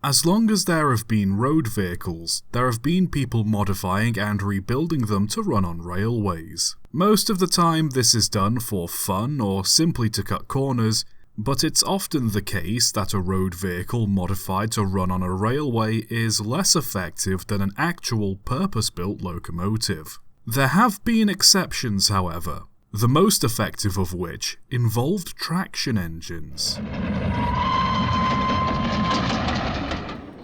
As long as there have been road vehicles, there have been people modifying and rebuilding them to run on railways. Most of the time this is done for fun or simply to cut corners, but it's often the case that a road vehicle modified to run on a railway is less effective than an actual purpose-built locomotive. There have been exceptions, however, the most effective of which involved traction engines.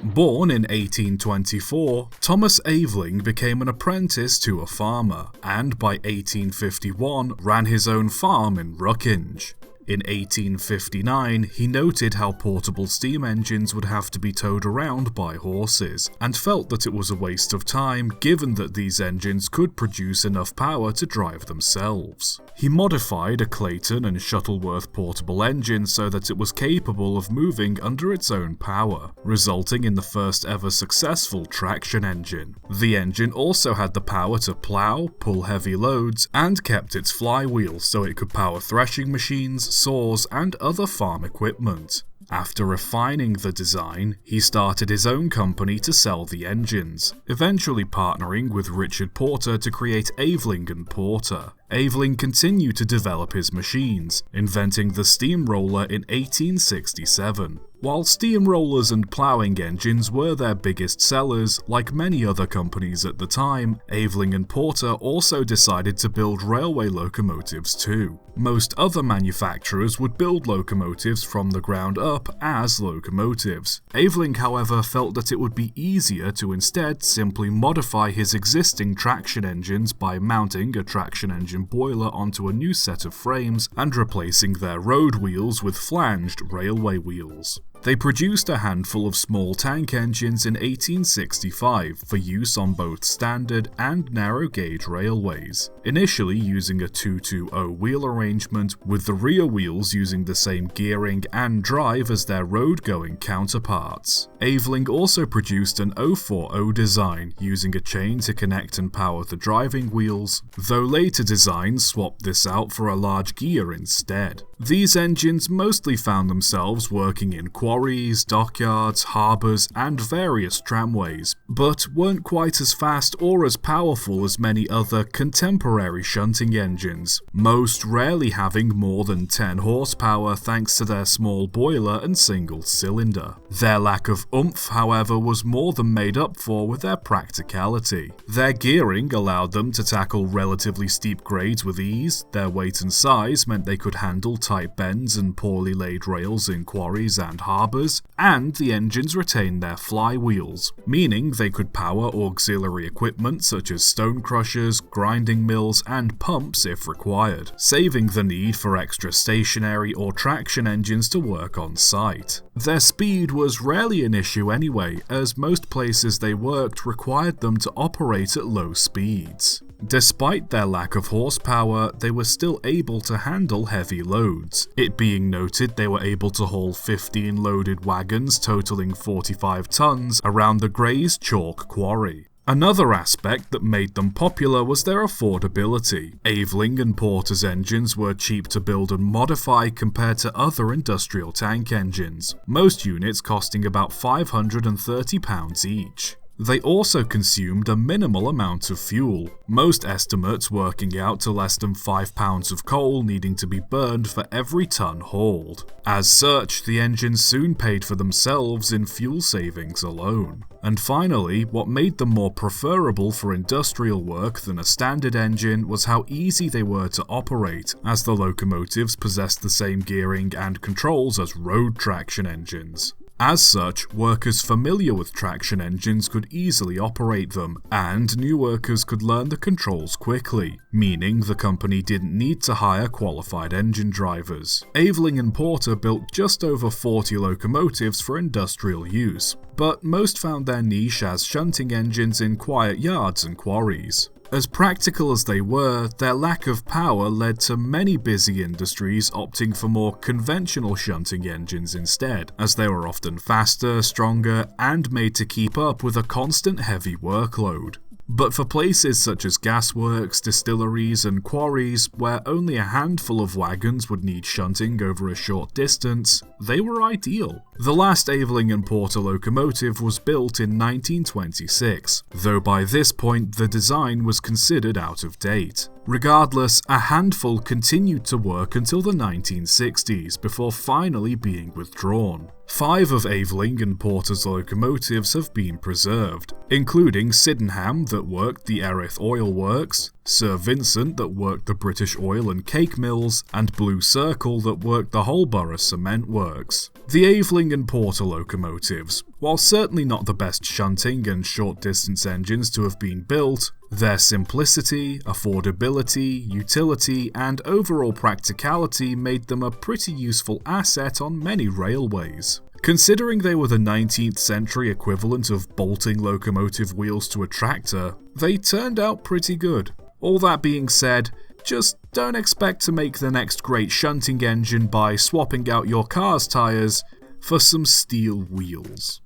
Born in 1824, Thomas Aveling became an apprentice to a farmer, and by 1851 ran his own farm in Rutkinge. In 1859, he noted how portable steam engines would have to be towed around by horses, and felt that it was a waste of time given that these engines could produce enough power to drive themselves. He modified a Clayton and Shuttleworth portable engine so that it was capable of moving under its own power, resulting in the first ever successful traction engine. The engine also had the power to plough, pull heavy loads, and kept its flywheel so it could power threshing machines, saws, and other farm equipment. After refining the design, he started his own company to sell the engines, eventually partnering with Richard Porter to create Aveling and Porter. Aveling continued to develop his machines, inventing the steamroller in 1867. While steamrollers and ploughing engines were their biggest sellers, like many other companies at the time, Aveling and Porter also decided to build railway locomotives too. Most other manufacturers would build locomotives from the ground up as locomotives. Aveling, however, felt that it would be easier to instead simply modify his existing traction engines by mounting a traction engine boiler onto a new set of frames and replacing their road wheels with flanged railway wheels. They produced a handful of small tank engines in 1865 for use on both standard and narrow gauge railways, initially using a 2-2-0 wheel arrangement, with the rear wheels using the same gearing and drive as their road-going counterparts. Aveling also produced an 040 design using a chain to connect and power the driving wheels, though later designs swapped this out for a large gear instead. These engines mostly found themselves working in quarries, dockyards, harbours, and various tramways, but weren't quite as fast or as powerful as many other contemporary shunting engines, most rarely having more than 10 horsepower thanks to their small boiler and single cylinder. Their lack of oomph, however, was more than made up for with their practicality. Their gearing allowed them to tackle relatively steep grades with ease, their weight and size meant they could handle tight bends and poorly laid rails in quarries and harbours, and the engines retained their flywheels, meaning they could power auxiliary equipment such as stone crushers, grinding mills, and pumps if required, saving the need for extra stationary or traction engines to work on site. Their speed was rarely an issue anyway, as most places they worked required them to operate at low speeds. Despite their lack of horsepower, they were still able to handle heavy loads, it being noted they were able to haul 15 loaded wagons totaling 45 tons around the Gray's Chalk Quarry. Another aspect that made them popular was their affordability. Aveling and Porter's engines were cheap to build and modify compared to other industrial tank engines, most units costing about £530 each. They also consumed a minimal amount of fuel, most estimates working out to less than £5 of coal needing to be burned for every ton hauled. As such, the engines soon paid for themselves in fuel savings alone. And finally, what made them more preferable for industrial work than a standard engine was how easy they were to operate, as the locomotives possessed the same gearing and controls as road traction engines. As such, workers familiar with traction engines could easily operate them, and new workers could learn the controls quickly, meaning the company didn't need to hire qualified engine drivers. Aveling and Porter built just over 40 locomotives for industrial use, but most found their niche as shunting engines in quiet yards and quarries. As practical as they were, their lack of power led to many busy industries opting for more conventional shunting engines instead, as they were often faster, stronger, and made to keep up with a constant heavy workload. But for places such as gasworks, distilleries and quarries, where only a handful of wagons would need shunting over a short distance, they were ideal. The last Aveling and Porter locomotive was built in 1926, though by this point the design was considered out of date. Regardless, a handful continued to work until the 1960s before finally being withdrawn. 5 of Aveling and Porter's locomotives have been preserved, including Sydenham that worked the Erith Oil Works, Sir Vincent that worked the British Oil and Cake Mills, and Blue Circle that worked the Holborough Cement Works. The Aveling and Porter locomotives, while certainly not the best shunting and short-distance engines to have been built, their simplicity, affordability, utility, and overall practicality made them a pretty useful asset on many railways. Considering they were the 19th century equivalent of bolting locomotive wheels to a tractor, they turned out pretty good. All that being said, just don't expect to make the next great shunting engine by swapping out your car's tyres for some steel wheels.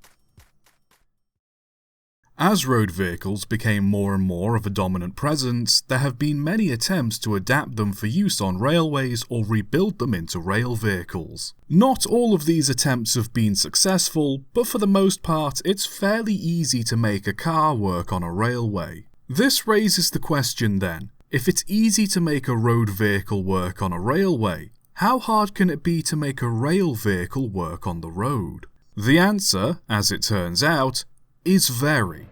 As road vehicles became more and more of a dominant presence, there have been many attempts to adapt them for use on railways or rebuild them into rail vehicles. Not all of these attempts have been successful, but for the most part, it's fairly easy to make a car work on a railway. This raises the question then, if it's easy to make a road vehicle work on a railway, how hard can it be to make a rail vehicle work on the road? The answer, as it turns out, is very.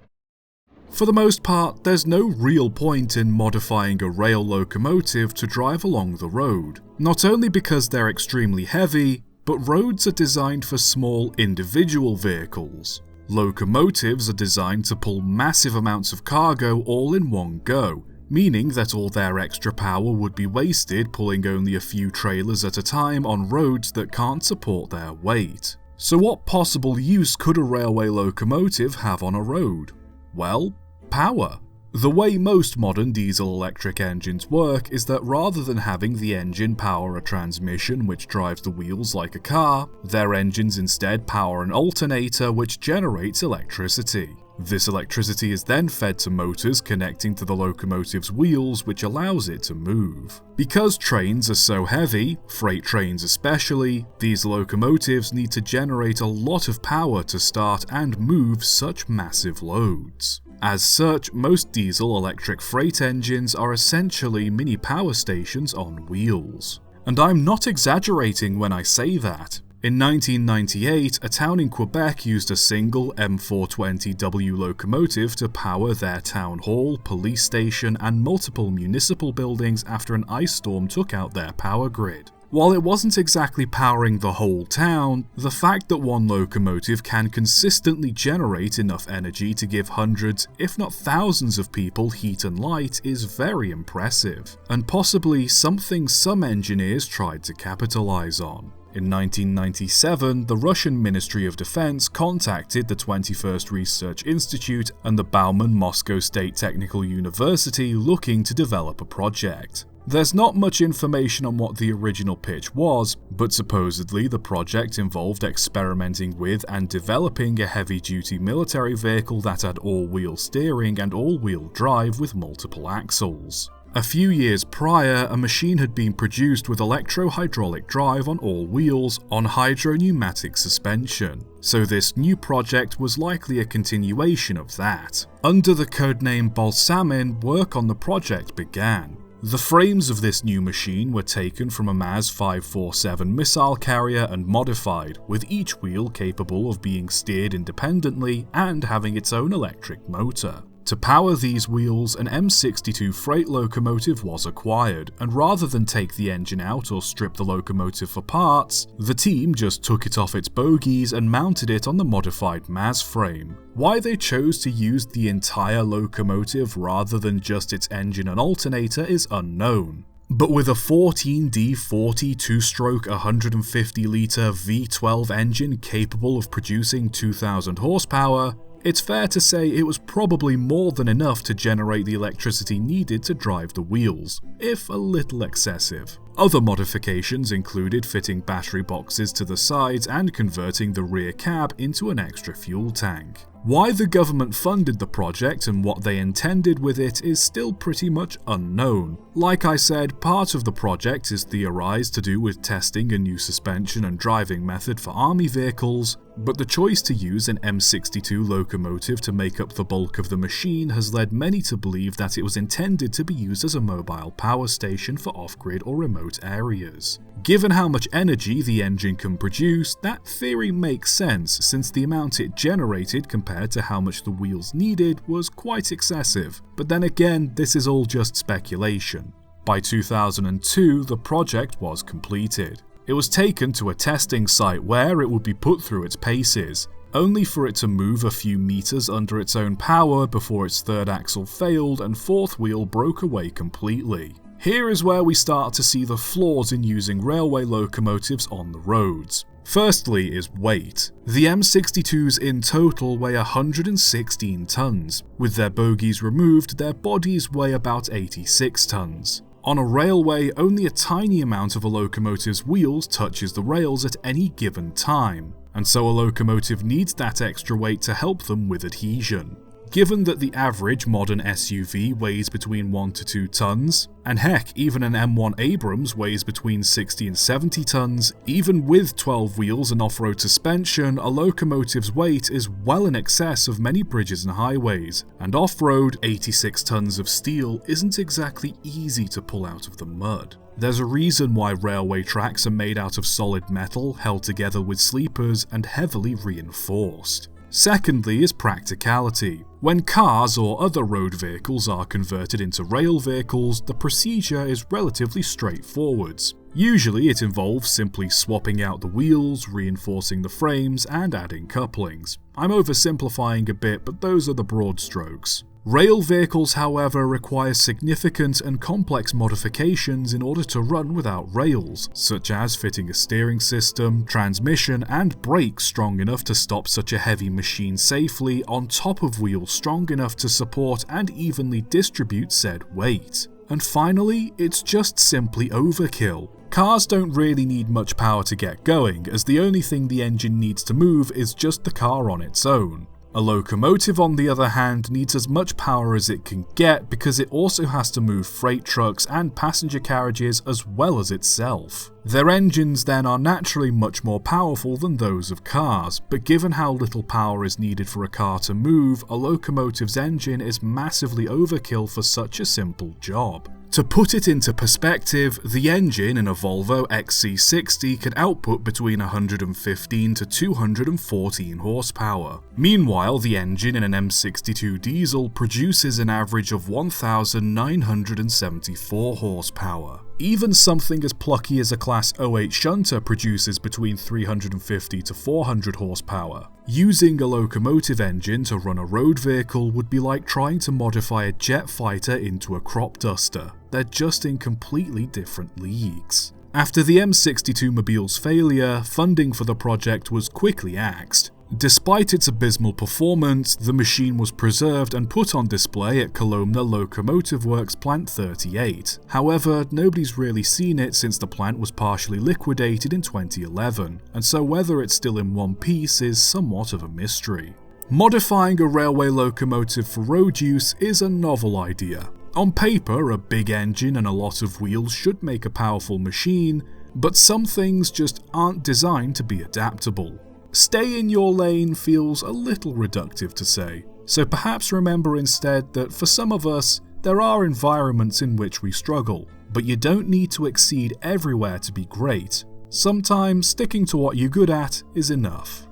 For the most part, there's no real point in modifying a rail locomotive to drive along the road, not only because they're extremely heavy, but roads are designed for small individual vehicles. Locomotives are designed to pull massive amounts of cargo all in one go, meaning that all their extra power would be wasted pulling only a few trailers at a time on roads that can't support their weight. So what possible use could a railway locomotive have on a road? Well, power. The way most modern diesel-electric engines work is that rather than having the engine power a transmission which drives the wheels like a car, their engines instead power an alternator which generates electricity. This electricity is then fed to motors connecting to the locomotive's wheels, which allows it to move. Because trains are so heavy, freight trains especially, these locomotives need to generate a lot of power to start and move such massive loads. As such, most diesel-electric freight engines are essentially mini power stations on wheels. And I'm not exaggerating when I say that. In 1998, a town in Quebec used a single M420W locomotive to power their town hall, police station, and multiple municipal buildings after an ice storm took out their power grid. While it wasn't exactly powering the whole town, the fact that one locomotive can consistently generate enough energy to give hundreds, if not thousands of people heat and light is very impressive, and possibly something some engineers tried to capitalize on. In 1997, the Russian Ministry of Defense contacted the 21st Research Institute and the Bauman Moscow State Technical University looking to develop a project. There's not much information on what the original pitch was, but supposedly the project involved experimenting with and developing a heavy-duty military vehicle that had all-wheel steering and all-wheel drive with multiple axles. A few years prior, a machine had been produced with electro-hydraulic drive on all wheels on hydro-pneumatic suspension, so this new project was likely a continuation of that. Under the codename Balsamin, work on the project began. The frames of this new machine were taken from a MAZ 547 missile carrier and modified, with each wheel capable of being steered independently and having its own electric motor. To power these wheels, an M62 freight locomotive was acquired, and rather than take the engine out or strip the locomotive for parts, the team just took it off its bogies and mounted it on the modified MAZ frame. Why they chose to use the entire locomotive rather than just its engine and alternator is unknown. But with a 14D40 two-stroke 150-litre V12 engine capable of producing 2,000 horsepower, it's fair to say it was probably more than enough to generate the electricity needed to drive the wheels, if a little excessive. Other modifications included fitting battery boxes to the sides and converting the rear cab into an extra fuel tank. Why the government funded the project and what they intended with it is still pretty much unknown. Like I said, part of the project is theorized to do with testing a new suspension and driving method for army vehicles, but the choice to use an M62 locomotive to make up the bulk of the machine has led many to believe that it was intended to be used as a mobile power station for off-grid or remote areas. Given how much energy the engine can produce, that theory makes sense since the amount it generated compared to how much the wheels needed was quite excessive, but then again, this is all just speculation. By 2002, the project was completed. It was taken to a testing site where it would be put through its paces, only for it to move a few meters under its own power before its third axle failed and fourth wheel broke away completely. Here is where we start to see the flaws in using railway locomotives on the roads. Firstly is weight. The M62s in total weigh 116 tons. With their bogies removed, their bodies weigh about 86 tons. On a railway, only a tiny amount of a locomotive's wheels touches the rails at any given time, and so a locomotive needs that extra weight to help them with adhesion. Given that the average modern SUV weighs between 1 to 2 tons, and heck, even an M1 Abrams weighs between 60 and 70 tons, even with 12 wheels and off-road suspension, a locomotive's weight is well in excess of many bridges and highways, and off-road, 86 tons of steel isn't exactly easy to pull out of the mud. There's a reason why railway tracks are made out of solid metal, held together with sleepers, and heavily reinforced. Secondly is practicality. When cars or other road vehicles are converted into rail vehicles, the procedure is relatively straightforward. Usually it involves simply swapping out the wheels, reinforcing the frames, and adding couplings. I'm oversimplifying a bit, but those are the broad strokes. Rail vehicles, however, require significant and complex modifications in order to run without rails, such as fitting a steering system, transmission, and brakes strong enough to stop such a heavy machine safely, on top of wheels strong enough to support and evenly distribute said weight. And finally, it's just simply overkill. Cars don't really need much power to get going, as the only thing the engine needs to move is just the car on its own. A locomotive, on the other hand, needs as much power as it can get because it also has to move freight trucks and passenger carriages as well as itself. Their engines then are naturally much more powerful than those of cars, but given how little power is needed for a car to move, a locomotive's engine is massively overkill for such a simple job. To put it into perspective, the engine in a Volvo XC60 can output between 115 to 214 horsepower. Meanwhile, the engine in an M62 diesel produces an average of 1,974 horsepower. Even something as plucky as a Class 08 shunter produces between 350 to 400 horsepower. Using a locomotive engine to run a road vehicle would be like trying to modify a jet fighter into a crop duster. They're just in completely different leagues. After the M62 Mobile's failure, funding for the project was quickly axed. Despite its abysmal performance, the machine was preserved and put on display at Kolomna Locomotive Works Plant 38. However, nobody's really seen it since the plant was partially liquidated in 2011, and so whether it's still in one piece is somewhat of a mystery. Modifying a railway locomotive for road use is a novel idea. On paper, a big engine and a lot of wheels should make a powerful machine, but some things just aren't designed to be adaptable. Stay in your lane feels a little reductive to say, so perhaps remember instead that for some of us, there are environments in which we struggle, but you don't need to exceed everywhere to be great. Sometimes sticking to what you're good at is enough.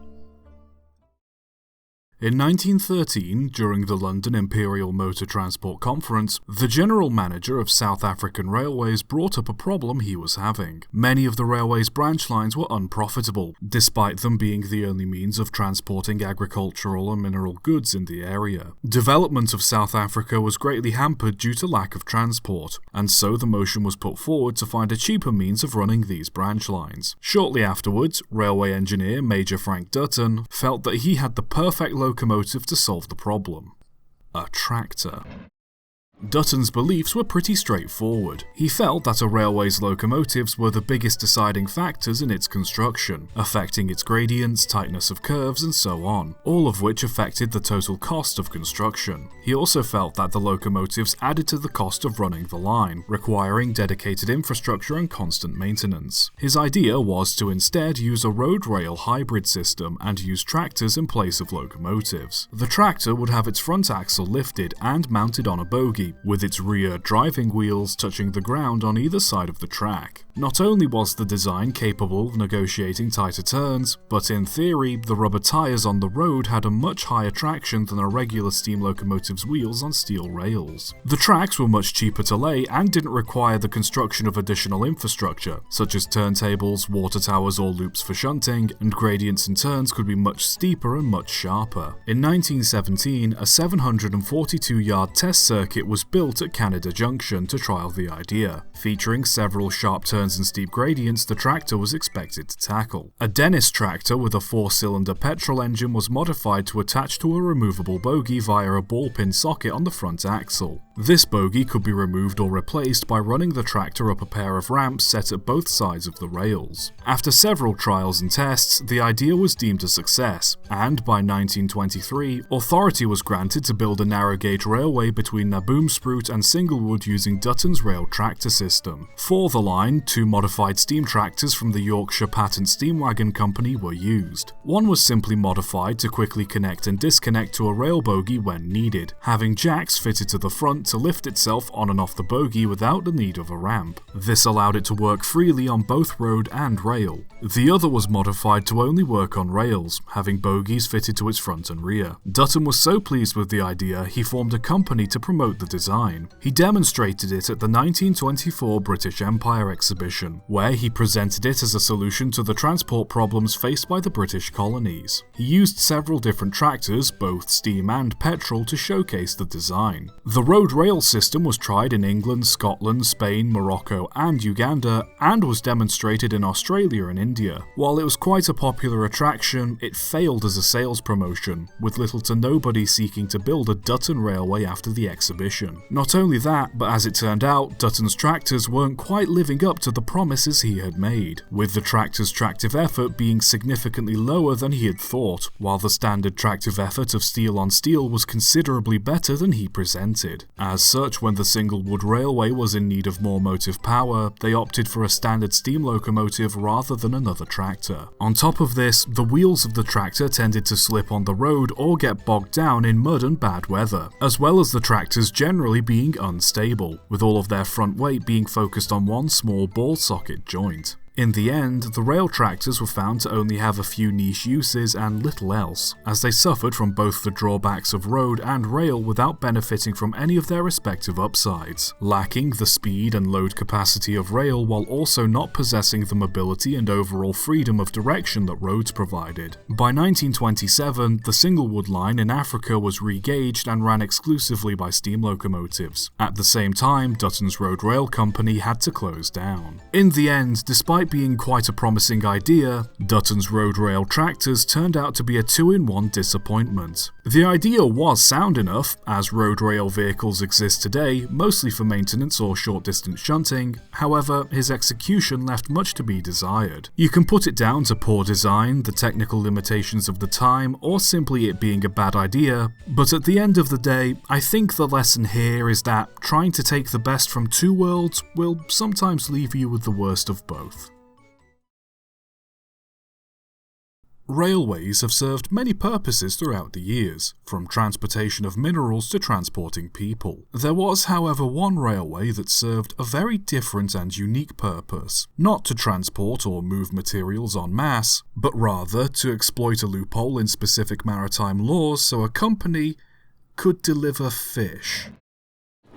In 1913, during the London Imperial Motor Transport Conference, the general manager of South African Railways brought up a problem he was having. Many of the railway's branch lines were unprofitable, despite them being the only means of transporting agricultural and mineral goods in the area. Development of South Africa was greatly hampered due to lack of transport, and so the motion was put forward to find a cheaper means of running these branch lines. Shortly afterwards, railway engineer Major Frank Dutton felt that he had the perfect locomotive to solve the problem: a tractor. Dutton's beliefs were pretty straightforward. He felt that a railway's locomotives were the biggest deciding factors in its construction, affecting its gradients, tightness of curves, and so on, all of which affected the total cost of construction. He also felt that the locomotives added to the cost of running the line, requiring dedicated infrastructure and constant maintenance. His idea was to instead use a road-rail hybrid system and use tractors in place of locomotives. The tractor would have its front axle lifted and mounted on a bogie, with its rear driving wheels touching the ground on either side of the track. Not only was the design capable of negotiating tighter turns, but in theory, the rubber tyres on the road had a much higher traction than a regular steam locomotive's wheels on steel rails. The tracks were much cheaper to lay and didn't require the construction of additional infrastructure, such as turntables, water towers or loops for shunting, and gradients and turns could be much steeper and much sharper. In 1917, a 742-yard test circuit was built at Canada Junction to trial the idea. Featuring several sharp turns and steep gradients the tractor was expected to tackle. A Dennis tractor with a 4-cylinder petrol engine was modified to attach to a removable bogie via a ball-pin socket on the front axle. This bogie could be removed or replaced by running the tractor up a pair of ramps set at both sides of the rails. After several trials and tests, the idea was deemed a success, and by 1923, authority was granted to build a narrow-gauge railway between Naboomspruit and Singlewood using Dutton's rail tractor system. For the line, 2 modified steam tractors from the Yorkshire Patent Steam Wagon Company were used. One was simply modified to quickly connect and disconnect to a rail bogie when needed, having jacks fitted to the front to lift itself on and off the bogie without the need of a ramp. This allowed it to work freely on both road and rail. The other was modified to only work on rails, having bogies fitted to its front and rear. Dutton was so pleased with the idea, he formed a company to promote the design. He demonstrated it at the 1924 British Empire exhibition, where he presented it as a solution to the transport problems faced by the British colonies. He used several different tractors, both steam and petrol, to showcase the design. The road-rail system was tried in England, Scotland, Spain, Morocco, and Uganda, and was demonstrated in Australia and India. While it was quite a popular attraction, it failed as a sales promotion, with little to nobody seeking to build a Dutton railway after the exhibition. Not only that, but as it turned out, Dutton's tractors weren't quite living up to the promises he had made, with the tractor's tractive effort being significantly lower than he had thought, while the standard tractive effort of steel on steel was considerably better than he presented. As such, when the Singlewood Railway was in need of more motive power, they opted for a standard steam locomotive rather than another tractor. On top of this, the wheels of the tractor tended to slip on the road or get bogged down in mud and bad weather, as well as the tractors generally being unstable, with all of their front weight being focused on one small ball socket joint. In the end, the rail tractors were found to only have a few niche uses and little else, as they suffered from both the drawbacks of road and rail without benefiting from any of their respective upsides, lacking the speed and load capacity of rail while also not possessing the mobility and overall freedom of direction that roads provided. By 1927, the Singlewood line in Africa was re-gauged and ran exclusively by steam locomotives. At the same time, Dutton's Road Rail Company had to close down. In the end, despite being quite a promising idea, Dutton's road rail tractors turned out to be a 2-in-1 disappointment. The idea was sound enough, as road rail vehicles exist today, mostly for maintenance or short-distance shunting. However, his execution left much to be desired. You can put it down to poor design, the technical limitations of the time, or simply it being a bad idea, but at the end of the day, I think the lesson here is that trying to take the best from two worlds will sometimes leave you with the worst of both. Railways have served many purposes throughout the years, from transportation of minerals to transporting people. There was, however, one railway that served a very different and unique purpose, not to transport or move materials en masse, but rather to exploit a loophole in specific maritime laws so a company could deliver fish.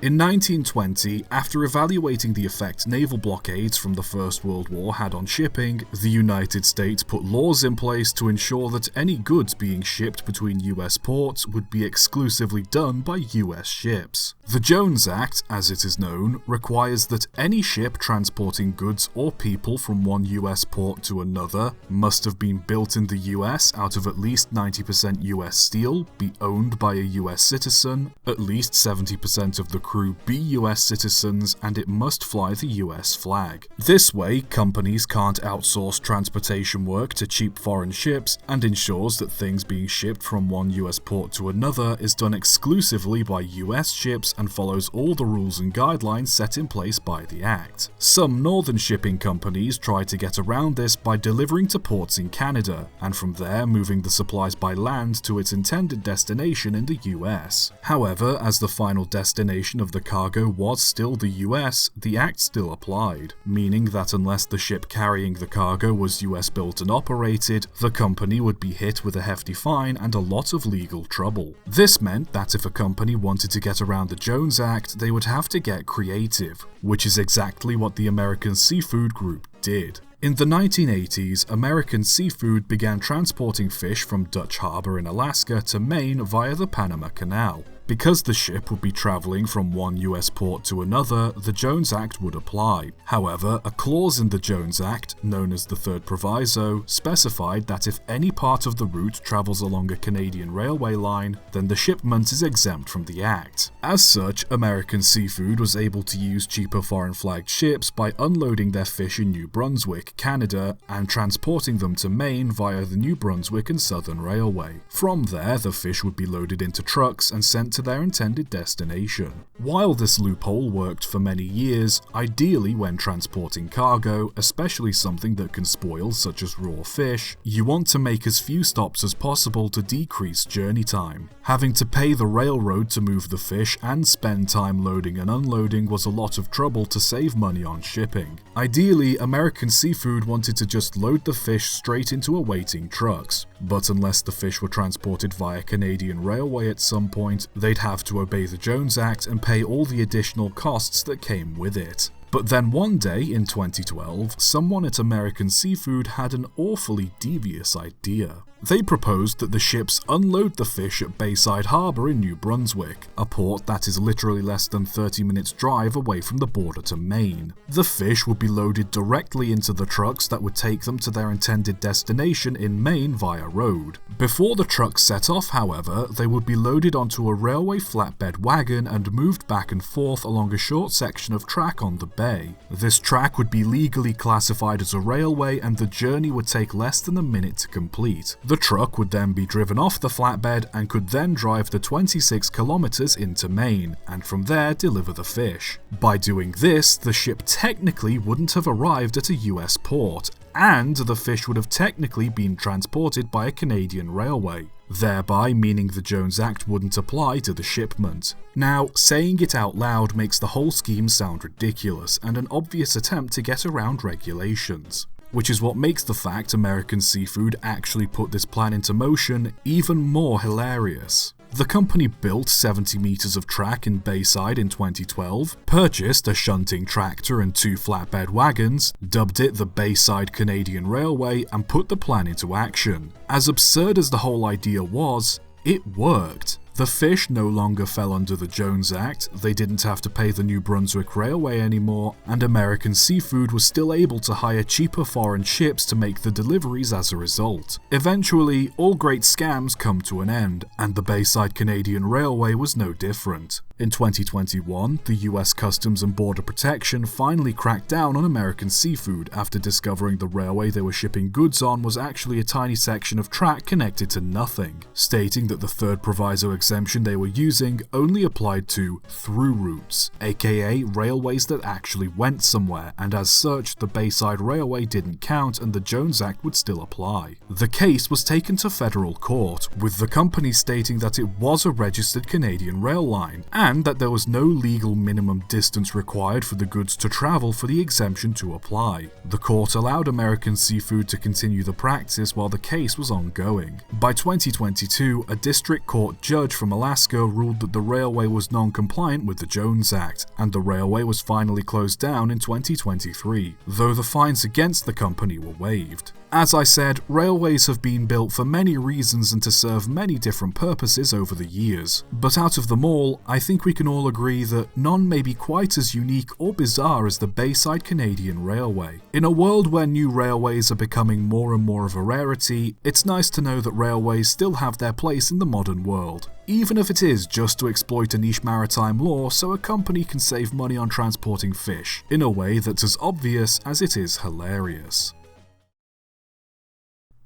In 1920, after evaluating the effect naval blockades from the First World War had on shipping, the United States put laws in place to ensure that any goods being shipped between US ports would be exclusively done by US ships. The Jones Act, as it is known, requires that any ship transporting goods or people from one US port to another must have been built in the US out of at least 90% US steel, be owned by a US citizen, at least 70% of the crew be US citizens and it must fly the US flag. This way, companies can't outsource transportation work to cheap foreign ships and ensures that things being shipped from one US port to another is done exclusively by US ships and follows all the rules and guidelines set in place by the Act. Some northern shipping companies try to get around this by delivering to ports in Canada, and from there moving the supplies by land to its intended destination in the US. However, as the final destination of the cargo was still the US, the Act still applied, meaning that unless the ship carrying the cargo was US built and operated, the company would be hit with a hefty fine and a lot of legal trouble. This meant that if a company wanted to get around the Jones Act, they would have to get creative, which is exactly what the American Seafood Group did. In the 1980s, American Seafood began transporting fish from Dutch Harbor in Alaska to Maine via the Panama Canal. Because the ship would be traveling from one US port to another, the Jones Act would apply. However, a clause in the Jones Act, known as the Third Proviso, specified that if any part of the route travels along a Canadian railway line, then the shipment is exempt from the Act. As such, American Seafood was able to use cheaper foreign-flagged ships by unloading their fish in New Brunswick, Canada, and transporting them to Maine via the New Brunswick and Southern Railway. From there, the fish would be loaded into trucks and sent to their intended destination. While this loophole worked for many years, ideally when transporting cargo, especially something that can spoil such as raw fish, you want to make as few stops as possible to decrease journey time. Having to pay the railroad to move the fish and spend time loading and unloading was a lot of trouble to save money on shipping. Ideally, American Seafood wanted to just load the fish straight into awaiting trucks, but unless the fish were transported via Canadian Railway at some point, they'd have to obey the Jones Act and pay all the additional costs that came with it. But then one day in 2012, someone at American Seafood had an awfully devious idea. They proposed that the ships unload the fish at Bayside Harbour in New Brunswick, a port that is literally less than 30 minutes drive away from the border to Maine. The fish would be loaded directly into the trucks that would take them to their intended destination in Maine via road. Before the trucks set off, however, they would be loaded onto a railway flatbed wagon and moved back and forth along a short section of track on the bay. This track would be legally classified as a railway and the journey would take less than a minute to complete. The truck would then be driven off the flatbed and could then drive the 26 kilometers into Maine, and from there deliver the fish. By doing this, the ship technically wouldn't have arrived at a US port, and the fish would have technically been transported by a Canadian railway, thereby meaning the Jones Act wouldn't apply to the shipment. Now, saying it out loud makes the whole scheme sound ridiculous and an obvious attempt to get around regulations, which is what makes the fact American Seafood actually put this plan into motion even more hilarious. The company built 70 meters of track in Bayside in 2012, purchased a shunting tractor and 2 flatbed wagons, dubbed it the Bayside Canadian Railway, and put the plan into action. As absurd as the whole idea was, it worked. The fish no longer fell under the Jones Act, they didn't have to pay the New Brunswick Railway anymore, and American Seafood was still able to hire cheaper foreign ships to make the deliveries as a result. Eventually, all great scams come to an end, and the Bayside Canadian Railway was no different. In 2021, the US Customs and Border Protection finally cracked down on American Seafood after discovering the railway they were shipping goods on was actually a tiny section of track connected to nothing, stating that the third proviso exemption they were using only applied to through routes, aka railways that actually went somewhere, and as such, the Bayside Railway didn't count and the Jones Act would still apply. The case was taken to federal court, with the company stating that it was a registered Canadian rail line, and that there was no legal minimum distance required for the goods to travel for the exemption to apply. The court allowed American Seafood to continue the practice while the case was ongoing. By 2022, a district court judge from Alaska ruled that the railway was non-compliant with the Jones Act, and the railway was finally closed down in 2023, though the fines against the company were waived. As I said, railways have been built for many reasons and to serve many different purposes over the years. But out of them all, I think we can all agree that none may be quite as unique or bizarre as the Bayside Canadian Railway. In a world where new railways are becoming more and more of a rarity, it's nice to know that railways still have their place in the modern world. Even if it is just to exploit a niche maritime law so a company can save money on transporting fish, in a way that's as obvious as it is hilarious.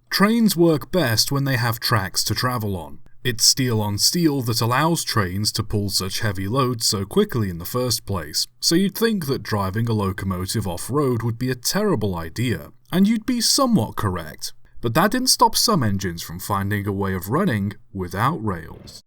Trains work best when they have tracks to travel on. It's steel on steel that allows trains to pull such heavy loads so quickly in the first place, so you'd think that driving a locomotive off-road would be a terrible idea, and you'd be somewhat correct. But that didn't stop some engines from finding a way of running without rails.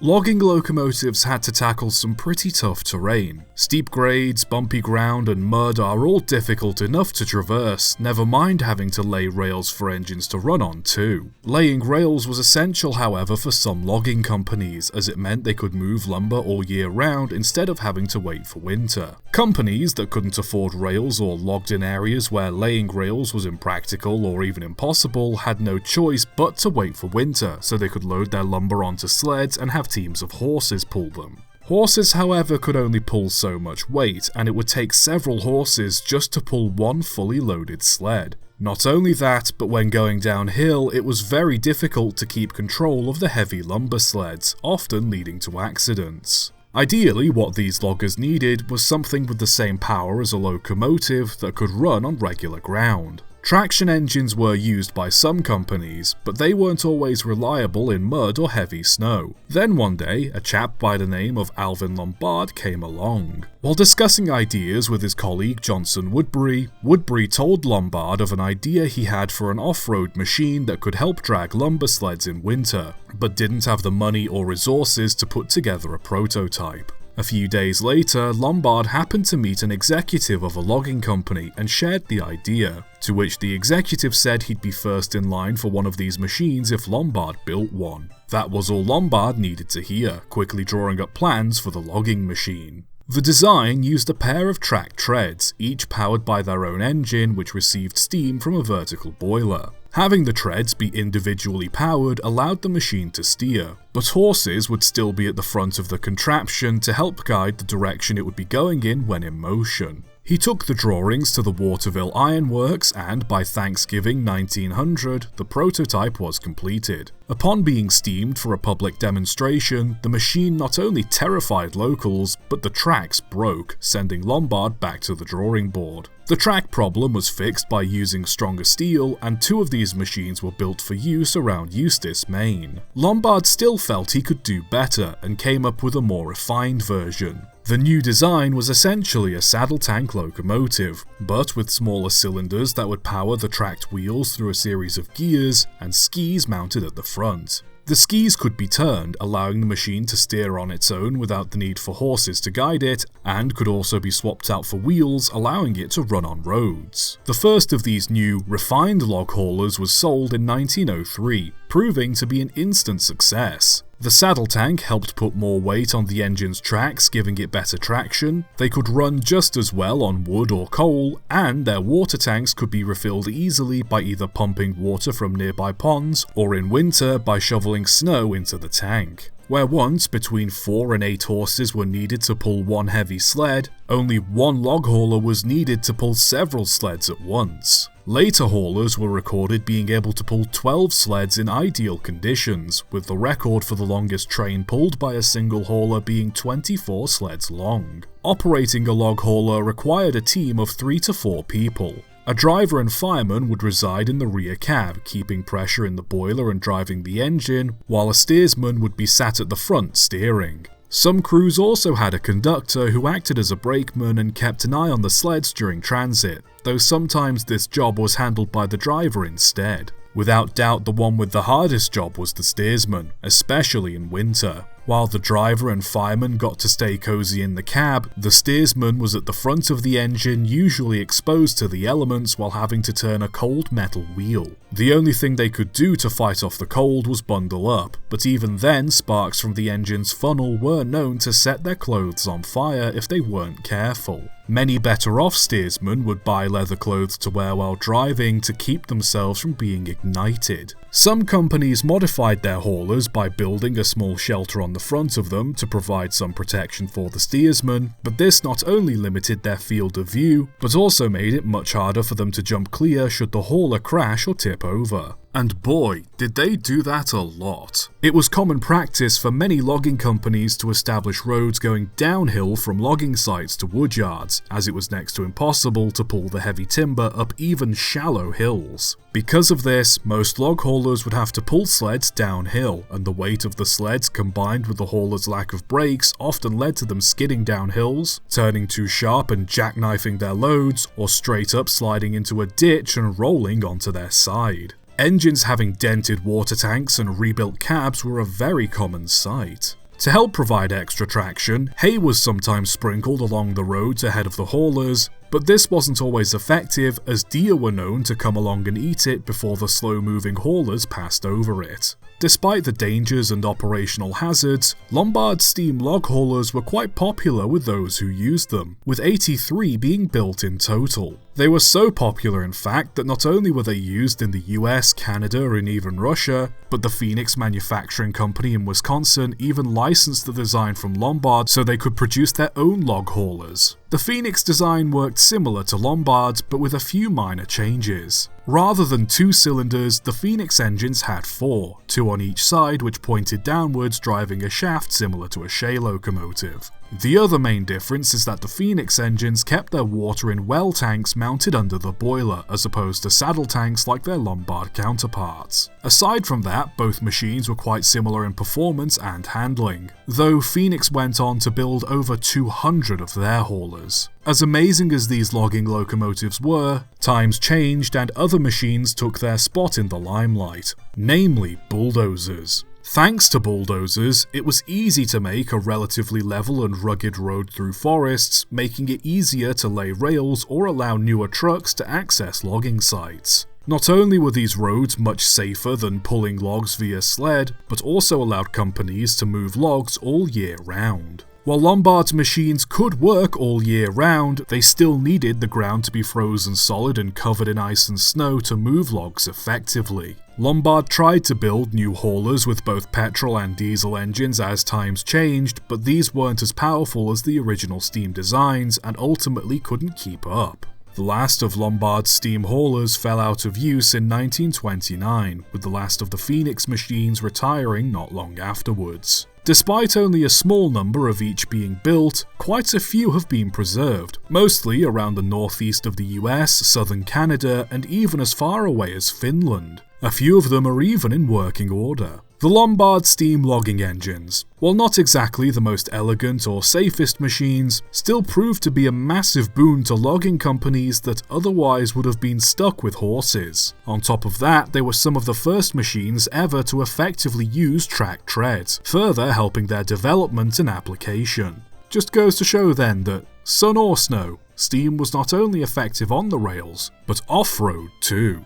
Logging locomotives had to tackle some pretty tough terrain. Steep grades, bumpy ground and mud are all difficult enough to traverse, never mind having to lay rails for engines to run on too. Laying rails was essential however for some logging companies, as it meant they could move lumber all year round instead of having to wait for winter. Companies that couldn't afford rails or logged in areas where laying rails was impractical or even impossible had no choice but to wait for winter so they could load their lumber onto sleds and have teams of horses pull them. Horses, however, could only pull so much weight, and it would take several horses just to pull one fully loaded sled. Not only that, but when going downhill, it was very difficult to keep control of the heavy lumber sleds, often leading to accidents. Ideally, what these loggers needed was something with the same power as a locomotive that could run on regular ground. Traction engines were used by some companies, but they weren't always reliable in mud or heavy snow. Then one day, a chap by the name of Alvin Lombard came along. While discussing ideas with his colleague Johnson Woodbury, Woodbury told Lombard of an idea he had for an off-road machine that could help drag lumber sleds in winter, but didn't have the money or resources to put together a prototype. A few days later, Lombard happened to meet an executive of a logging company and shared the idea, to which the executive said he'd be first in line for one of these machines if Lombard built one. That was all Lombard needed to hear, quickly drawing up plans for the logging machine. The design used a pair of track treads, each powered by their own engine which received steam from a vertical boiler. Having the treads be individually powered allowed the machine to steer, but horses would still be at the front of the contraption to help guide the direction it would be going in when in motion. He took the drawings to the Waterville Iron Works and, by Thanksgiving 1900, the prototype was completed. Upon being steamed for a public demonstration, the machine not only terrified locals, but the tracks broke, sending Lombard back to the drawing board. The track problem was fixed by using stronger steel, and 2 of these machines were built for use around Eustis, Maine. Lombard still felt he could do better and came up with a more refined version. The new design was essentially a saddle tank locomotive, but with smaller cylinders that would power the tracked wheels through a series of gears and skis mounted at the front. The skis could be turned, allowing the machine to steer on its own without the need for horses to guide it, and could also be swapped out for wheels, allowing it to run on roads. The first of these new, refined log haulers was sold in 1903, proving to be an instant success. The saddle tank helped put more weight on the engine's tracks, giving it better traction. They could run just as well on wood or coal, and their water tanks could be refilled easily by either pumping water from nearby ponds, or in winter by shoveling snow into the tank. Where once between 4 and 8 horses were needed to pull one heavy sled, only one log hauler was needed to pull several sleds at once. Later haulers were recorded being able to pull 12 sleds in ideal conditions, with the record for the longest train pulled by a single hauler being 24 sleds long. Operating a log hauler required a team of 3 to 4 people. A driver and fireman would reside in the rear cab, keeping pressure in the boiler and driving the engine, while a steersman would be sat at the front steering. Some crews also had a conductor who acted as a brakeman and kept an eye on the sleds during transit, though sometimes this job was handled by the driver instead. Without doubt, the one with the hardest job was the steersman, especially in winter. While the driver and fireman got to stay cozy in the cab, the steersman was at the front of the engine, usually exposed to the elements while having to turn a cold metal wheel. The only thing they could do to fight off the cold was bundle up, but even then sparks from the engine's funnel were known to set their clothes on fire if they weren't careful. Many better off steersmen would buy leather clothes to wear while driving to keep themselves from being ignited. Some companies modified their haulers by building a small shelter on the front of them to provide some protection for the steersman, but this not only limited their field of view, but also made it much harder for them to jump clear should the hauler crash or tip over. And boy, did they do that a lot. It was common practice for many logging companies to establish roads going downhill from logging sites to woodyards, as it was next to impossible to pull the heavy timber up even shallow hills. Because of this, most log haulers would have to pull sleds downhill, and the weight of the sleds combined with the hauler's lack of brakes often led to them skidding down hills, turning too sharp and jackknifing their loads, or straight up sliding into a ditch and rolling onto their side. Engines having dented water tanks and rebuilt cabs were a very common sight. To help provide extra traction, hay was sometimes sprinkled along the roads ahead of the haulers, but this wasn't always effective as deer were known to come along and eat it before the slow-moving haulers passed over it. Despite the dangers and operational hazards, Lombard steam log haulers were quite popular with those who used them, with 83 being built in total. They were so popular in fact that not only were they used in the US, Canada and even Russia, but the Phoenix Manufacturing Company in Wisconsin even licensed the design from Lombard so they could produce their own log haulers. The Phoenix design worked similar to Lombard's but with a few minor changes. Rather than 2 cylinders, the Phoenix engines had 4, 2 on each side which pointed downwards, driving a shaft similar to a Shay locomotive. The other main difference is that the Phoenix engines kept their water in well tanks mounted under the boiler, as opposed to saddle tanks like their Lombard counterparts. Aside from that, both machines were quite similar in performance and handling, though Phoenix went on to build over 200 of their haulers. As amazing as these logging locomotives were, times changed and other machines took their spot in the limelight, namely bulldozers. Thanks to bulldozers, it was easy to make a relatively level and rugged road through forests, making it easier to lay rails or allow newer trucks to access logging sites. Not only were these roads much safer than pulling logs via sled, but also allowed companies to move logs all year round. While Lombard's machines could work all year round, they still needed the ground to be frozen solid and covered in ice and snow to move logs effectively. Lombard tried to build new haulers with both petrol and diesel engines as times changed, but these weren't as powerful as the original steam designs and ultimately couldn't keep up. The last of Lombard's steam haulers fell out of use in 1929, with the last of the Phoenix machines retiring not long afterwards. Despite only a small number of each being built, quite a few have been preserved, mostly around the northeast of the US, southern Canada, and even as far away as Finland. A few of them are even in working order. The Lombard steam logging engines, while not exactly the most elegant or safest machines, still proved to be a massive boon to logging companies that otherwise would have been stuck with horses. On top of that, they were some of the first machines ever to effectively use tracked treads, further helping their development and application. Just goes to show then that, sun or snow, steam was not only effective on the rails, but off-road too.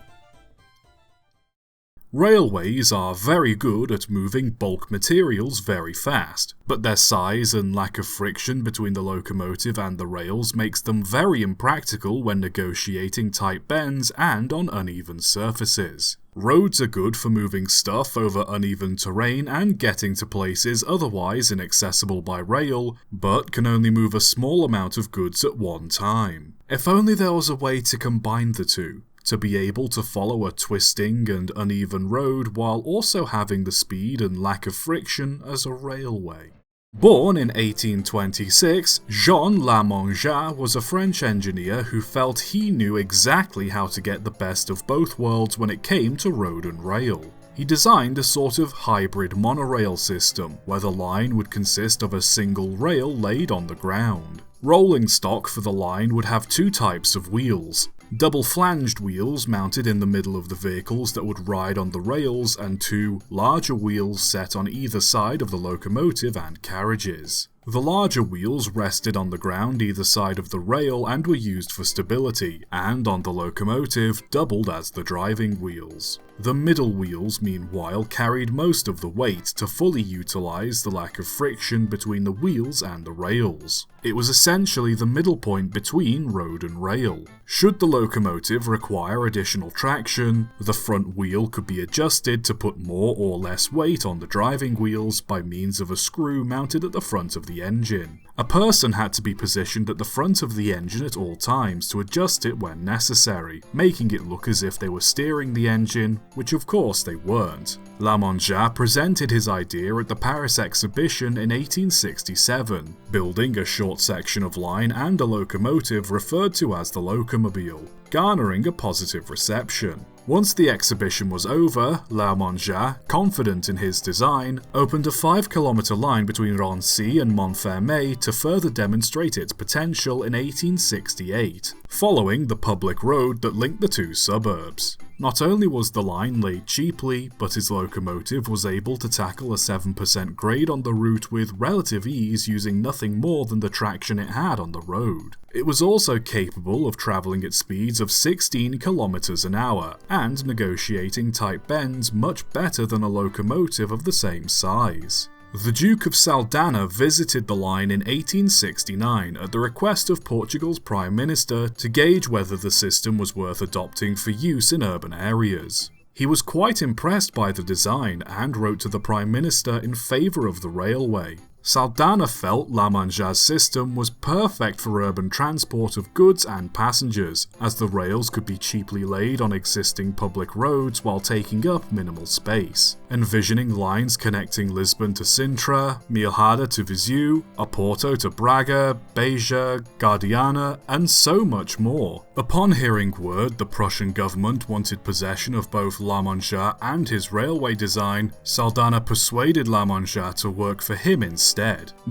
Railways are very good at moving bulk materials very fast, but their size and lack of friction between the locomotive and the rails makes them very impractical when negotiating tight bends and on uneven surfaces. Roads are good for moving stuff over uneven terrain and getting to places otherwise inaccessible by rail, but can only move a small amount of goods at one time. If only there was a way to combine the two, to be able to follow a twisting and uneven road while also having the speed and lack of friction as a railway. Born in 1826, Jean Larmanjat was a French engineer who felt he knew exactly how to get the best of both worlds when it came to road and rail. He designed a sort of hybrid monorail system, where the line would consist of a single rail laid on the ground. Rolling stock for the line would have 2 types of wheels. double-flanged wheels mounted in the middle of the vehicles that would ride on the rails, and 2 larger wheels set on either side of the locomotive and carriages. The larger wheels rested on the ground either side of the rail and were used for stability, and on the locomotive doubled as the driving wheels. The middle wheels, meanwhile, carried most of the weight to fully utilise the lack of friction between the wheels and the rails. It was essentially the middle point between road and rail. Should the locomotive require additional traction, the front wheel could be adjusted to put more or less weight on the driving wheels by means of a screw mounted at the front of the engine. A person had to be positioned at the front of the engine at all times to adjust it when necessary, making it look as if they were steering the engine, which of course they weren't. Larmanjat presented his idea at the Paris exhibition in 1867, building a short section of line and a locomotive referred to as the locomobile, garnering a positive reception. Once the exhibition was over, Larmanjat, confident in his design, opened a 5-kilometre line between Rancy and Montfermeil to further demonstrate its potential in 1868, following the public road that linked the 2 suburbs. Not only was the line laid cheaply, but his locomotive was able to tackle a 7% grade on the route with relative ease using nothing more than the traction it had on the road. It was also capable of travelling at speeds of 16 kilometers an hour and negotiating tight bends much better than a locomotive of the same size. The Duke of Saldanha visited the line in 1869 at the request of Portugal's Prime Minister to gauge whether the system was worth adopting for use in urban areas. He was quite impressed by the design and wrote to the Prime Minister in favour of the railway. Saldanha felt Larmanjat's system was perfect for urban transport of goods and passengers, as the rails could be cheaply laid on existing public roads while taking up minimal space, envisioning lines connecting Lisbon to Sintra, Milhada to Viseu, Oporto to Braga, Beja, Guadiana, and so much more. Upon hearing word the Prussian government wanted possession of both Larmanjat and his railway design, Saldanha persuaded Larmanjat to work for him instead.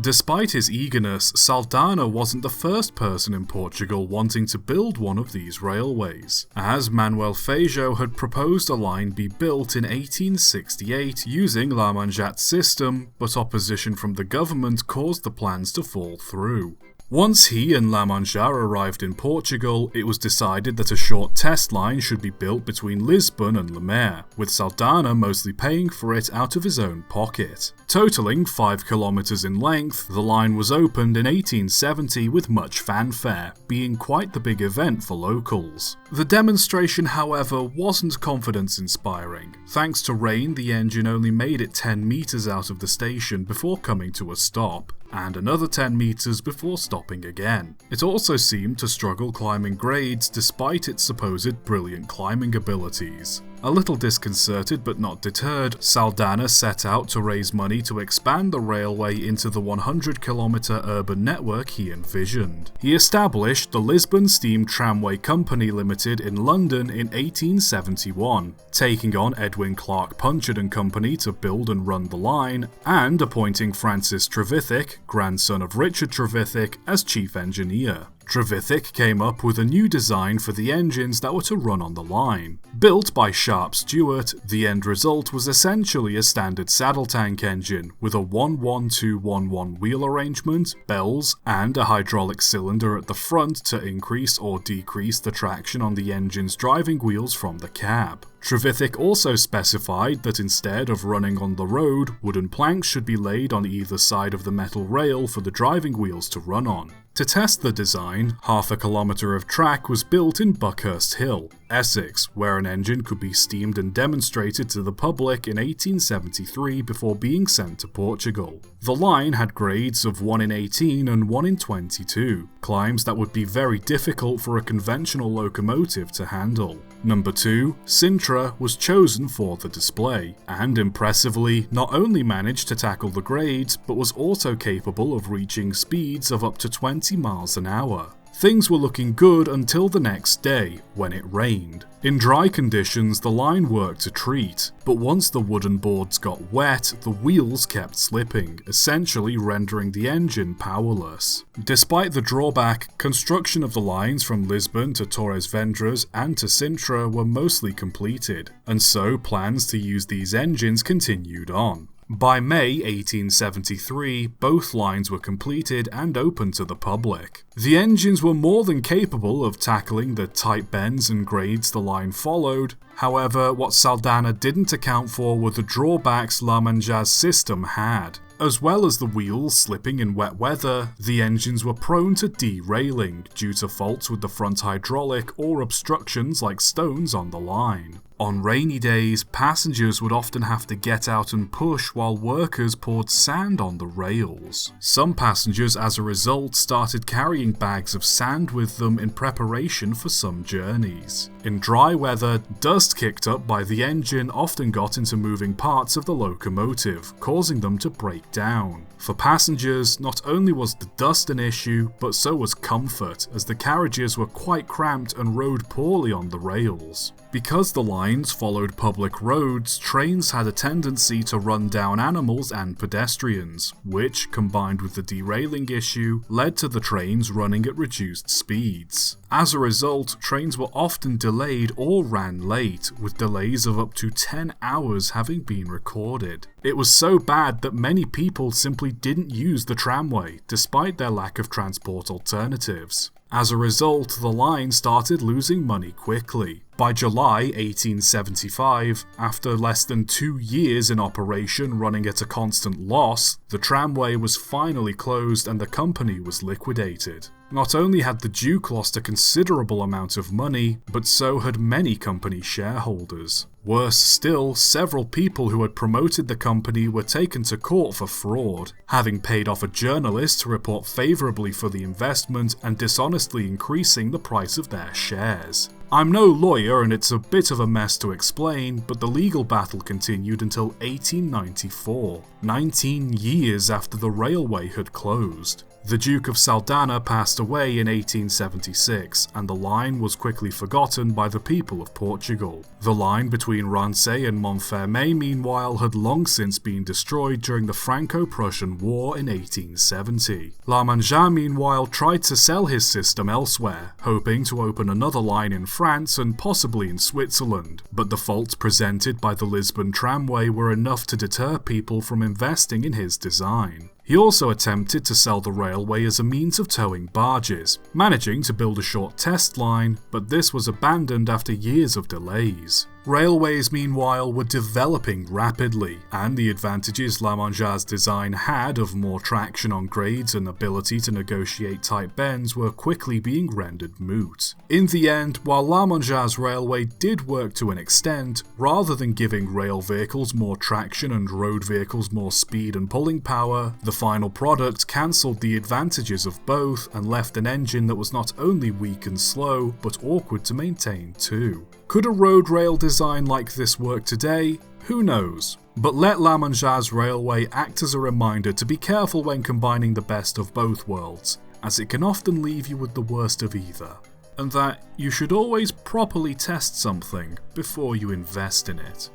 Despite his eagerness, Saldanha wasn't the first person in Portugal wanting to build one of these railways, as Manuel Feijó had proposed a line be built in 1868 using Larmanjat's system, but opposition from the government caused the plans to fall through. Once he and Larmanjat arrived in Portugal, it was decided that a short test line should be built between Lisbon and Lemaire, with Saldanha mostly paying for it out of his own pocket. Totaling 5 kilometers in length, the line was opened in 1870 with much fanfare, being quite the big event for locals. The demonstration, however, wasn't confidence-inspiring. Thanks to rain, the engine only made it 10 meters out of the station before coming to a stop, and another 10 meters before stopping again. It also seemed to struggle climbing grades despite its supposed brilliant climbing abilities. A little disconcerted but not deterred, Saldanha set out to raise money to expand the railway into the 100-kilometre urban network he envisioned. He established the Lisbon Steam Tramway Company Limited in London in 1871, taking on Edwin Clark Punchard and Company to build and run the line, and appointing Francis Trevithick, grandson of Richard Trevithick, as chief engineer. Trevithick came up with a new design for the engines that were to run on the line. Built by Sharp Stewart, the end result was essentially a standard saddle tank engine with a 1-1-2-1-1 wheel arrangement, bells, and a hydraulic cylinder at the front to increase or decrease the traction on the engine's driving wheels from the cab. Trevithick also specified that instead of running on the road, wooden planks should be laid on either side of the metal rail for the driving wheels to run on. To test the design, half a kilometre of track was built in Buckhurst Hill, Essex, where an engine could be steamed and demonstrated to the public in 1873 before being sent to Portugal. The line had grades of 1 in 18 and 1 in 22, climbs that would be very difficult for a conventional locomotive to handle. Number 2, Sintra, was chosen for the display, and impressively, not only managed to tackle the grades, but was also capable of reaching speeds of up to 20 miles an hour. Things were looking good until the next day, when it rained. In dry conditions, the line worked a treat, but once the wooden boards got wet, the wheels kept slipping, essentially rendering the engine powerless. Despite the drawback, construction of the lines from Lisbon to Torres Vedras and to Sintra were mostly completed, and so plans to use these engines continued on. By May 1873, both lines were completed and open to the public. The engines were more than capable of tackling the tight bends and grades the line followed. However, what Saldanha didn't account for were the drawbacks Larmanjat's system had. As well as the wheels slipping in wet weather, the engines were prone to derailing due to faults with the front hydraulic or obstructions like stones on the line. On rainy days, passengers would often have to get out and push while workers poured sand on the rails. Some passengers, as a result, started carrying bags of sand with them in preparation for some journeys. In dry weather, dust kicked up by the engine often got into moving parts of the locomotive, causing them to break down. For passengers, not only was the dust an issue, but so was comfort, as the carriages were quite cramped and rode poorly on the rails. Because the lines followed public roads, trains had a tendency to run down animals and pedestrians, which, combined with the derailing issue, led to the trains running at reduced speeds. As a result, trains were often delayed or ran late, with delays of up to 10 hours having been recorded. It was so bad that many people simply didn't use the tramway, despite their lack of transport alternatives. As a result, the line started losing money quickly. By July 1875, after less than 2 years in operation running at a constant loss, the tramway was finally closed and the company was liquidated. Not only had the Duke lost a considerable amount of money, but so had many company shareholders. Worse still, several people who had promoted the company were taken to court for fraud, having paid off a journalist to report favourably for the investment and dishonestly increasing the price of their shares. I'm no lawyer and it's a bit of a mess to explain, but the legal battle continued until 1894, 19 years after the railway had closed. The Duke of Saldanha passed away in 1876, and the line was quickly forgotten by the people of Portugal. The line between Rancé and Montfermeil, meanwhile, had long since been destroyed during the Franco-Prussian War in 1870. Larmanjat, meanwhile, tried to sell his system elsewhere, hoping to open another line in France and possibly in Switzerland, but the faults presented by the Lisbon tramway were enough to deter people from investing in his design. He also attempted to sell the railway as a means of towing barges, managing to build a short test line, but this was abandoned after years of delays. Railways, meanwhile, were developing rapidly, and the advantages Larmanjat's design had of more traction on grades and ability to negotiate tight bends were quickly being rendered moot. In the end, while Larmanjat's railway did work to an extent, rather than giving rail vehicles more traction and road vehicles more speed and pulling power, the final product cancelled the advantages of both and left an engine that was not only weak and slow, but awkward to maintain too. Could a road rail design like this work today? Who knows? But let Larmanjat's railway act as a reminder to be careful when combining the best of both worlds, as it can often leave you with the worst of either, and that you should always properly test something before you invest in it.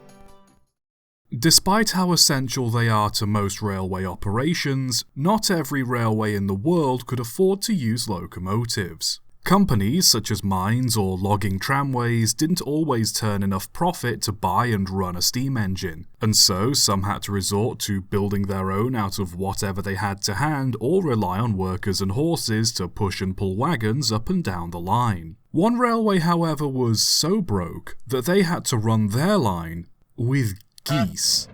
Despite how essential they are to most railway operations, not every railway in the world could afford to use locomotives. Companies such as mines or logging tramways didn't always turn enough profit to buy and run a steam engine, and so some had to resort to building their own out of whatever they had to hand or rely on workers and horses to push and pull wagons up and down the line. One railway, however, was so broke that they had to run their line with geese.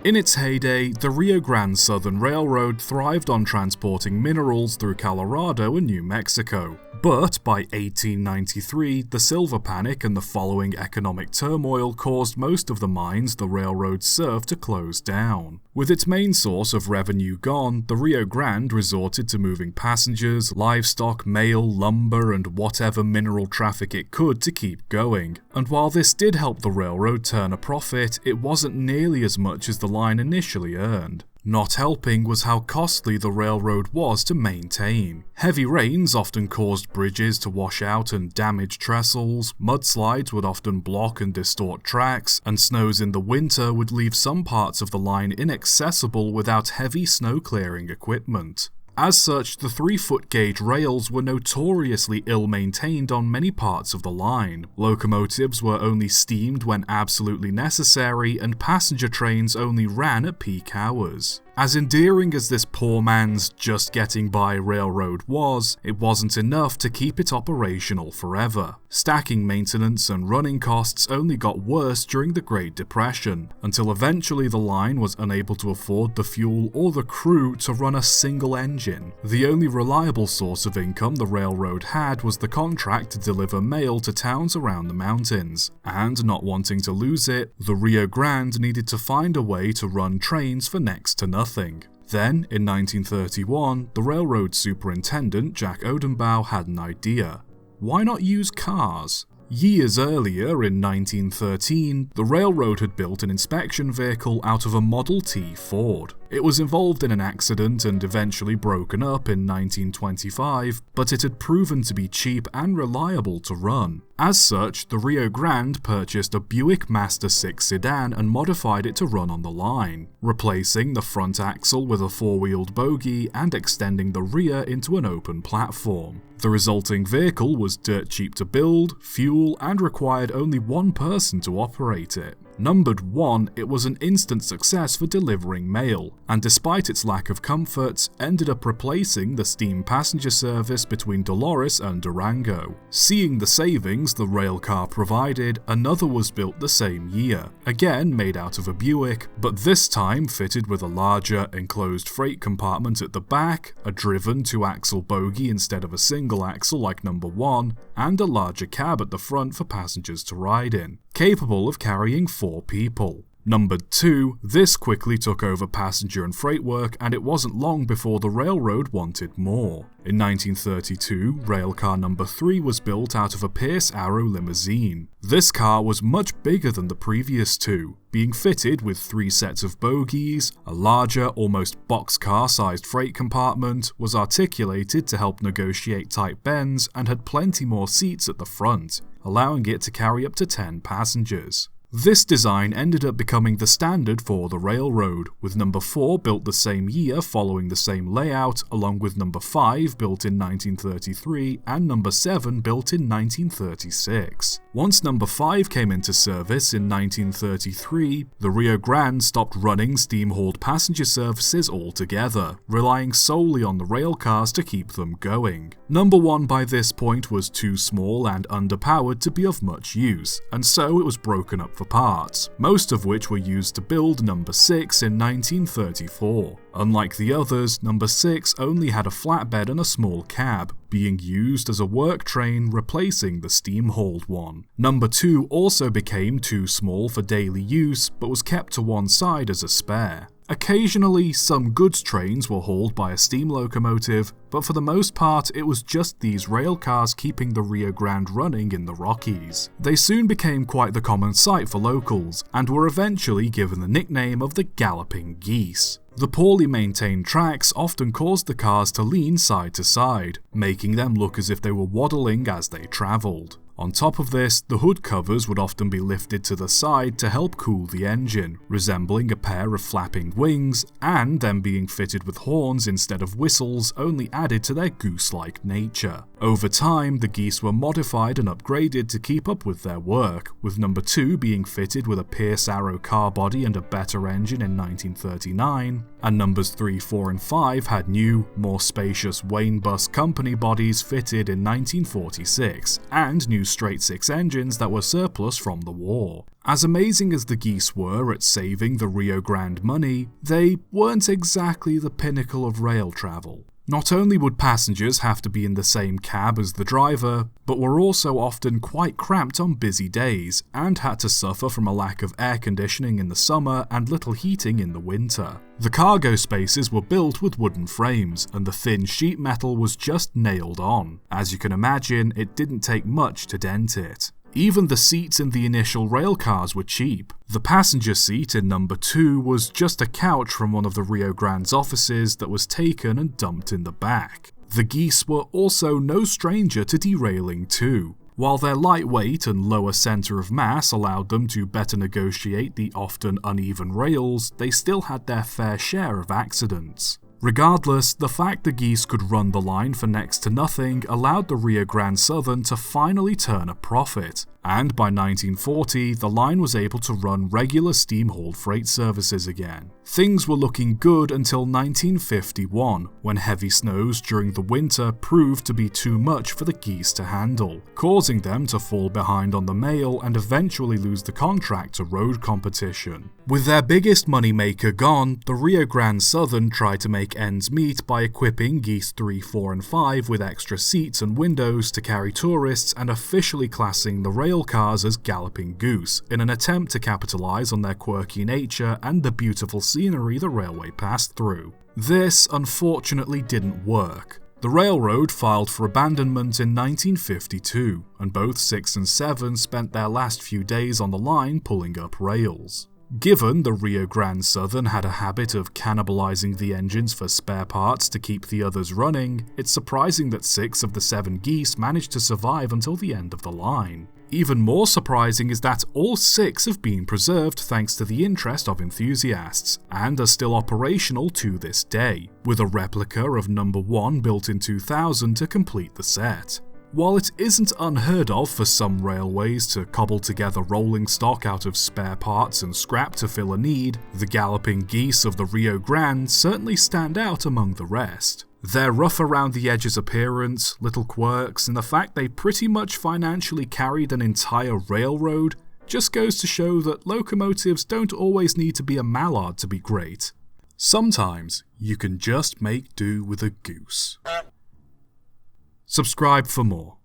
In its heyday, the Rio Grande Southern Railroad thrived on transporting minerals through Colorado and New Mexico. But by 1893, the silver panic and the following economic turmoil caused most of the mines the railroad served to close down. With its main source of revenue gone, the Rio Grande resorted to moving passengers, livestock, mail, lumber, and whatever mineral traffic it could to keep going. And while this did help the railroad turn a profit, it wasn't nearly as much as the line initially earned. Not helping was how costly the railroad was to maintain. Heavy rains often caused bridges to wash out and damage trestles, mudslides would often block and distort tracks, and snows in the winter would leave some parts of the line inaccessible without heavy snow-clearing equipment. As such, the 3-foot gauge rails were notoriously ill-maintained on many parts of the line. Locomotives were only steamed when absolutely necessary, and passenger trains only ran at peak hours. As endearing as this poor man's just getting by railroad was, it wasn't enough to keep it operational forever. Stacking maintenance and running costs only got worse during the Great Depression, until eventually the line was unable to afford the fuel or the crew to run a single engine. The only reliable source of income the railroad had was the contract to deliver mail to towns around the mountains, and not wanting to lose it, the Rio Grande needed to find a way to run trains for next to nothing. Then, in 1931, the railroad superintendent Jack Odenbaugh had an idea. Why not use cars? Years earlier, in 1913, the railroad had built an inspection vehicle out of a Model T Ford. It was involved in an accident and eventually broken up in 1925, but it had proven to be cheap and reliable to run. As such, the Rio Grande purchased a Buick Master 6 sedan and modified it to run on the line, replacing the front axle with a 4-wheeled bogie and extending the rear into an open platform. The resulting vehicle was dirt cheap to build, fuel, and required only one person to operate it. Numbered 1, it was an instant success for delivering mail, and despite its lack of comfort, ended up replacing the steam passenger service between Dolores and Durango. Seeing the savings the railcar provided, another was built the same year, again made out of a Buick, but this time fitted with a larger, enclosed freight compartment at the back, a driven 2-axle bogie instead of a single axle like number 1, and a larger cab at the front for passengers to ride in, capable of carrying 4 people. Numbered 2, this quickly took over passenger and freight work, and it wasn't long before the railroad wanted more. In 1932, railcar number 3 was built out of a Pierce Arrow limousine. This car was much bigger than the previous 2, being fitted with 3 sets of bogies, a larger, almost boxcar-sized freight compartment, was articulated to help negotiate tight bends, and had plenty more seats at the front, allowing it to carry up to 10 passengers. This design ended up becoming the standard for the railroad, with number 4 built the same year following the same layout, along with number 5 built in 1933 and number 7 built in 1936. Once number 5 came into service in 1933, the Rio Grande stopped running steam-hauled passenger services altogether, relying solely on the railcars to keep them going. Number 1 by this point was too small and underpowered to be of much use, and so it was broken up for parts, most of which were used to build number 6 in 1934. Unlike the others, number 6 only had a flatbed and a small cab, being used as a work train replacing the steam-hauled one. Number 2 also became too small for daily use, but was kept to one side as a spare. Occasionally, some goods trains were hauled by a steam locomotive, but for the most part it was just these rail cars keeping the Rio Grande running in the Rockies. They soon became quite the common sight for locals, and were eventually given the nickname of the Galloping Geese. The poorly maintained tracks often caused the cars to lean side to side, making them look as if they were waddling as they travelled. On top of this, the hood covers would often be lifted to the side to help cool the engine, resembling a pair of flapping wings, and them being fitted with horns instead of whistles only added to their goose-like nature. Over time, the geese were modified and upgraded to keep up with their work, with number 2 being fitted with a Pierce Arrow car body and a better engine in 1939, and numbers 3, 4 and 5 had new, more spacious Wayne Bus Company bodies fitted in 1946, and new straight 6 engines that were surplus from the war. As amazing as the geese were at saving the Rio Grande money, they weren't exactly the pinnacle of rail travel. Not only would passengers have to be in the same cab as the driver, but were also often quite cramped on busy days, and had to suffer from a lack of air conditioning in the summer and little heating in the winter. The cargo spaces were built with wooden frames, and the thin sheet metal was just nailed on. As you can imagine, it didn't take much to dent it. Even the seats in the initial railcars were cheap. The passenger seat in number 2 was just a couch from one of the Rio Grande's offices that was taken and dumped in the back. The geese were also no stranger to derailing too. While their lightweight and lower centre of mass allowed them to better negotiate the often uneven rails, they still had their fair share of accidents. Regardless, the fact the geese could run the line for next to nothing allowed the Rio Grande Southern to finally turn a profit, and by 1940 the line was able to run regular steam-hauled freight services again. Things were looking good until 1951, when heavy snows during the winter proved to be too much for the geese to handle, causing them to fall behind on the mail and eventually lose the contract to road competition. With their biggest moneymaker gone, the Rio Grande Southern tried to make ends meet by equipping Geese 3, 4 and 5 with extra seats and windows to carry tourists and officially classing the rail cars as Galloping Goose, in an attempt to capitalise on their quirky nature and the beautiful scenery the railway passed through. This, unfortunately, didn't work. The railroad filed for abandonment in 1952, and both 6 and 7 spent their last few days on the line pulling up rails. Given the Rio Grande Southern had a habit of cannibalizing the engines for spare parts to keep the others running, it's surprising that 6 of the 7 geese managed to survive until the end of the line. Even more surprising is that all 6 have been preserved thanks to the interest of enthusiasts, and are still operational to this day, with a replica of number 1 built in 2000 to complete the set. While it isn't unheard of for some railways to cobble together rolling stock out of spare parts and scrap to fill a need, the Galloping Geese of the Rio Grande certainly stand out among the rest. Their rough around the edges appearance, little quirks, and the fact they pretty much financially carried an entire railroad just goes to show that locomotives don't always need to be a mallard to be great. Sometimes you can just make do with a goose. Subscribe for more.